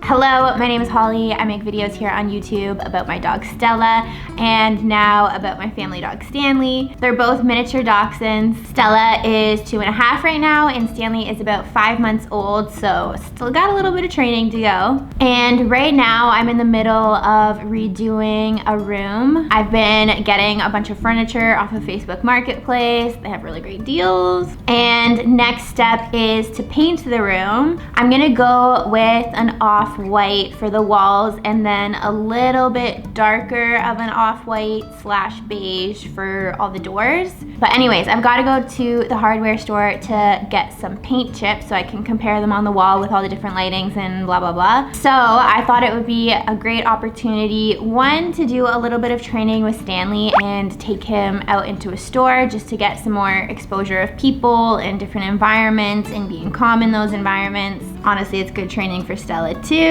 Hello, my name is Holly. I make videos here on YouTube about my dog Stella and now about my family dog Stanley. They're both miniature dachshunds. Stella is 2.5 right now and Stanley is about 5 months old, so still got a little bit of training to go. And right now I'm in the middle of redoing a room. I've been getting a bunch of furniture off of Facebook Marketplace. They have really great deals. And next step is to paint the room. I'm gonna go with an off-white for the walls and then a little bit darker of an off-white / beige for all the doors. But anyways, I've got to go to the hardware store to get some paint chips so I can compare them on the wall with all the different lightings and blah blah blah. So I thought it would be a great opportunity, one, to do a little bit of training with Stanley and take him out into a store just to get some more exposure of people and different environments and being calm in those environments. Honestly, it's good training for Stella too.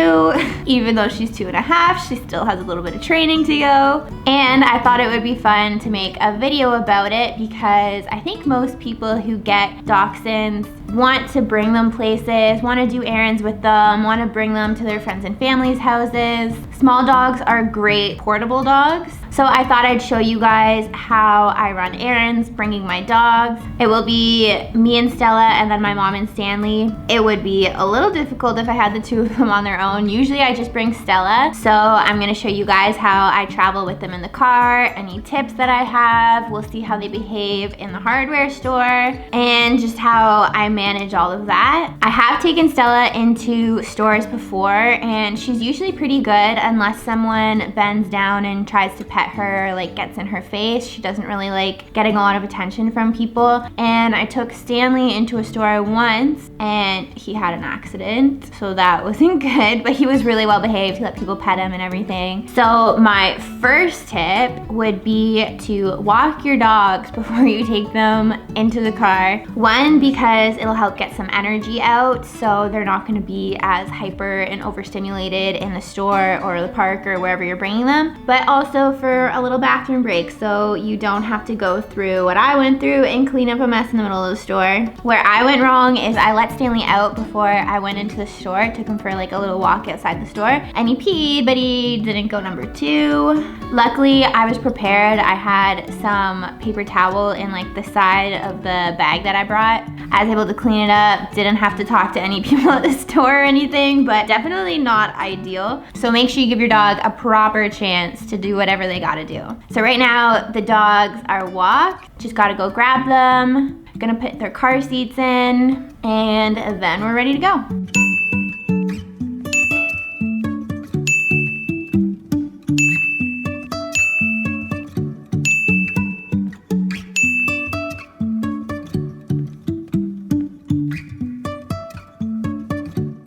Even though she's 2.5, she still has a little bit of training to go. And I thought it would be fun to make a video about it because I think most people who get dachshunds want to bring them places, want to do errands with them, want to bring them to their friends and family's houses. Small dogs are great portable dogs. So I thought I'd show you guys how I run errands, bringing my dogs. It will be me and Stella and then my mom and Stanley. It would be a little difficult if I had the two of them on their own. Usually I just bring Stella. So I'm gonna show you guys how I travel with them in the car, any tips that I have. We'll see how they behave in the hardware store and just how I manage all of that. I have taken Stella into stores before and she's usually pretty good unless someone bends down and tries to pet her, like gets in her face. She doesn't really like getting a lot of attention from people. And I took Stanley into a store once and he had an accident, so that wasn't good, but he was really well behaved. He let people pet him and everything. So my first tip would be to walk your dogs before you take them into the car. One, because it'll help get some energy out, so they're not going to be as hyper and overstimulated in the store or the park or wherever you're bringing them, but also for a little bathroom break, so you don't have to go through what I went through and clean up a mess in the middle of the store. Where I went wrong is I let Stanley out before I went into the store. I took him for like a little walk outside the store and he peed, but he didn't go number 2. Luckily, I was prepared. I had some paper towel in like the side of the bag that I brought. I was able to clean it up, didn't have to talk to any people at the store or anything, but definitely not ideal. So make sure you give your dog a proper chance to do whatever they gotta do. So right now, the dogs are walked. Just gotta go grab them. Gonna put their car seats in, and then we're ready to go.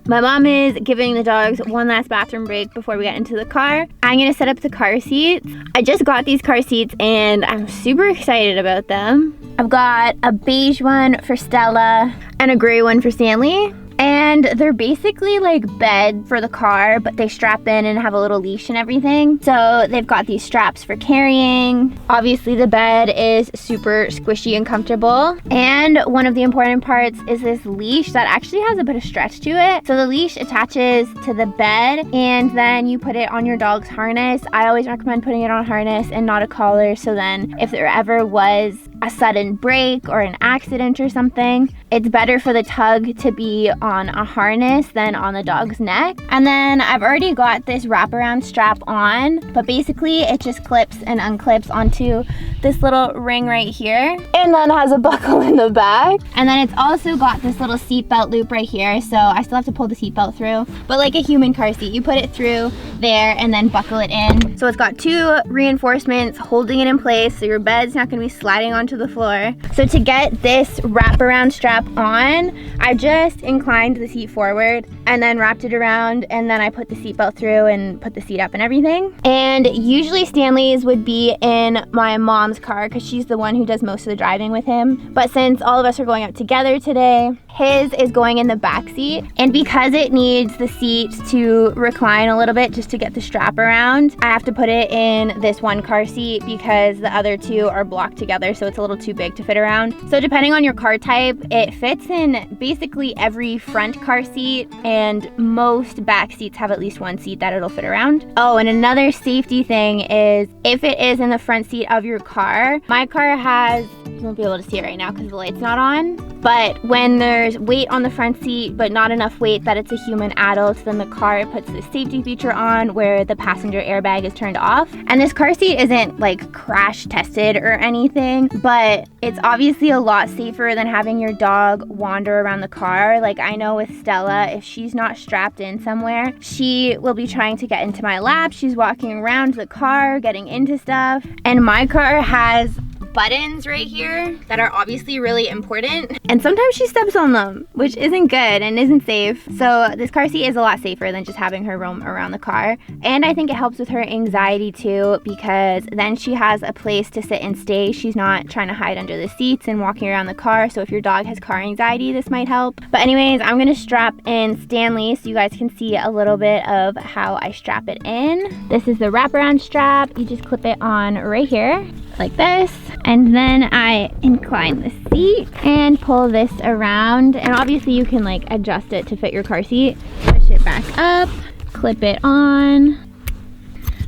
My mom is giving the dogs one last bathroom break before we get into the car. I'm gonna set up the car seats. I just got these car seats and I'm super excited about them. I've got a beige one for Stella and a gray one for Stanley. And they're basically like bed for the car, but they strap in and have a little leash and everything. So they've got these straps for carrying. Obviously the bed is super squishy and comfortable. And one of the important parts is this leash that actually has a bit of stretch to it. So the leash attaches to the bed and then you put it on your dog's harness. I always recommend putting it on a harness and not a collar. So then if there ever was a sudden break or an accident or something, it's better for the tug to be on a harness than on the dog's neck. And then I've already got this wraparound strap on, but basically it just clips and unclips onto this little ring right here and then has a buckle in the back. And then it's also got this little seatbelt loop right here, so I still have to pull the seatbelt through, but like a human car seat, you put it through there and then buckle it in. So it's got 2 reinforcements holding it in place so your bed's not going to be sliding onto the floor. So to get this wraparound strap on, I just inclined the seat forward and then wrapped it around, and then I put the seatbelt through and put the seat up and everything. And usually Stanley's would be in my mom's car because she's the one who does most of the driving with him. But since all of us are going out together today, His is going in the back seat, and because it needs the seat to recline a little bit just to get the strap around, I have to put it in this one car seat because the other two are blocked together, so it's a little too big to fit around. So depending on your car type, it fits in basically every front car seat, and most back seats have at least one seat that it'll fit around. Oh, and another safety thing is if it is in the front seat of your car, my car has, you won't be able to see it right now because the light's not on, but when there's weight on the front seat but not enough weight that it's a human adult, then the car puts the safety feature on where the passenger airbag is turned off. And this car seat isn't like crash tested or anything, but it's obviously a lot safer than having your dog wander around the car. Like I know with Stella, if she's not strapped in somewhere, she will be trying to get into my lap. She's walking around the car, getting into stuff. And my car has buttons right here that are obviously really important, and sometimes she steps on them, which isn't good and isn't safe. So this car seat is a lot safer than just having her roam around the car, and I think it helps with her anxiety too, because then she has a place to sit and stay. She's not trying to hide under the seats and walking around the car. So if your dog has car anxiety, this might help. But anyways, I'm gonna strap in Stanley so you guys can see a little bit of how I strap it in. This is the wraparound strap. You just clip it on right here like this, and then I incline the seat and pull this around, and obviously you can like adjust it to fit your car seat. Push it back up, clip it on,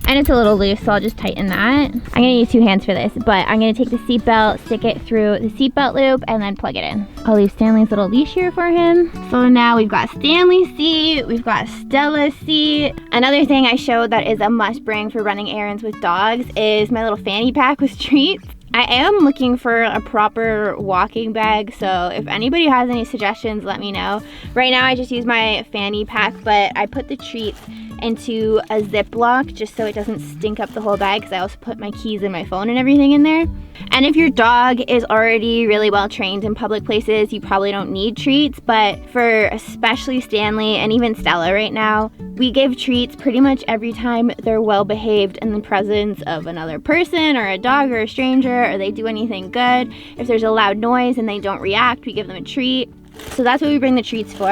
and it's a little loose, so I'll just tighten that. I'm gonna use two hands for this, but I'm gonna take the seatbelt, stick it through the seatbelt loop, and then plug it in. I'll leave Stanley's little leash here for him. So now we've got Stanley's seat, we've got Stella's seat. Another thing I showed that is a must bring for running errands with dogs is my little fanny pack with treats. I am looking for a proper walking bag, so if anybody has any suggestions, let me know. Right now I just use my fanny pack, but I put the treats into a Ziploc just so it doesn't stink up the whole bag, because I also put my keys and my phone and everything in there. And if your dog is already really well trained in public places, you probably don't need treats, but for especially Stanley and even Stella right now, we give treats pretty much every time they're well behaved in the presence of another person or a dog or a stranger, or they do anything good. If there's a loud noise and they don't react, we give them a treat. So that's what we bring the treats for.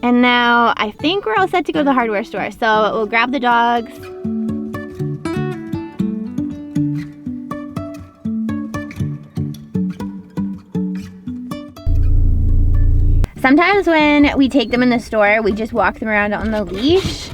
And now I think we're all set to go to the hardware store. So we'll grab the dogs. Sometimes when we take them in the store, we just walk them around on the leash.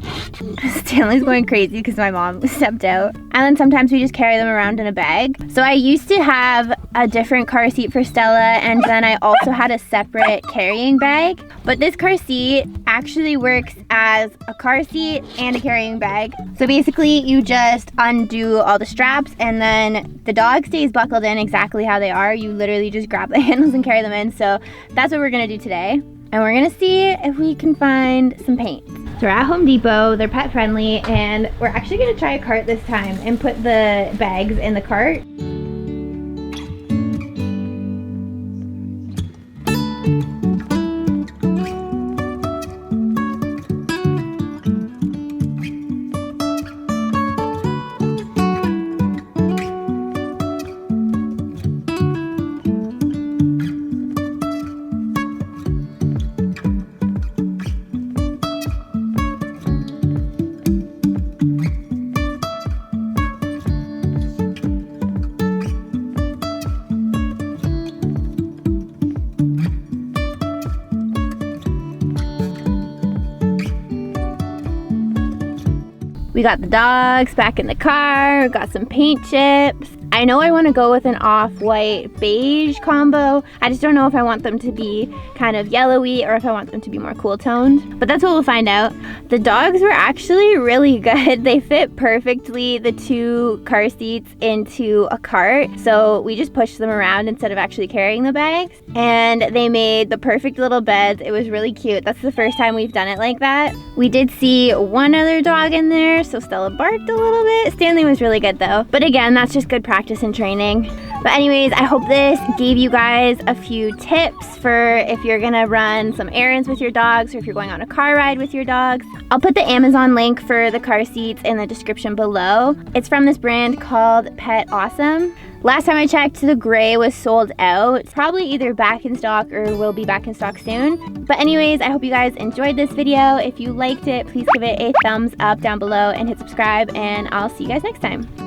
Stanley's going crazy because my mom stepped out. And then sometimes we just carry them around in a bag. So I used to have a different car seat for Stella, and then I also had a separate carrying bag. But this car seat actually works as a car seat and a carrying bag. So basically you just undo all the straps, and then the dog stays buckled in exactly how they are. You literally just grab the handles and carry them in. So that's what we're gonna do today. And we're gonna see if we can find some paint. So we're at Home Depot, they're pet friendly, and we're actually gonna try a cart this time and put the bags in the cart. We got the dogs back in the car, got some paint chips. I know I want to go with an off-white beige combo. I just don't know if I want them to be kind of yellowy or if I want them to be more cool toned, but that's what we'll find out. The dogs were actually really good. They fit perfectly, the two car seats, into a cart. So we just pushed them around instead of actually carrying the bags, and they made the perfect little beds. It was really cute. That's the first time we've done it like that. We did see one other dog in there, so Stella barked a little bit. Stanley was really good though. But again, that's just good practice practice and training. But anyways, I hope this gave you guys a few tips for if you're gonna run some errands with your dogs or if you're going on a car ride with your dogs. I'll put the Amazon link for the car seats in the description below. It's from this brand called Pet Awesome. Last time I checked, the gray was sold out. Probably either back in stock or will be back in stock soon. But anyways, I hope you guys enjoyed this video. If you liked it, please give it a thumbs up down below and hit subscribe, and I'll see you guys next time.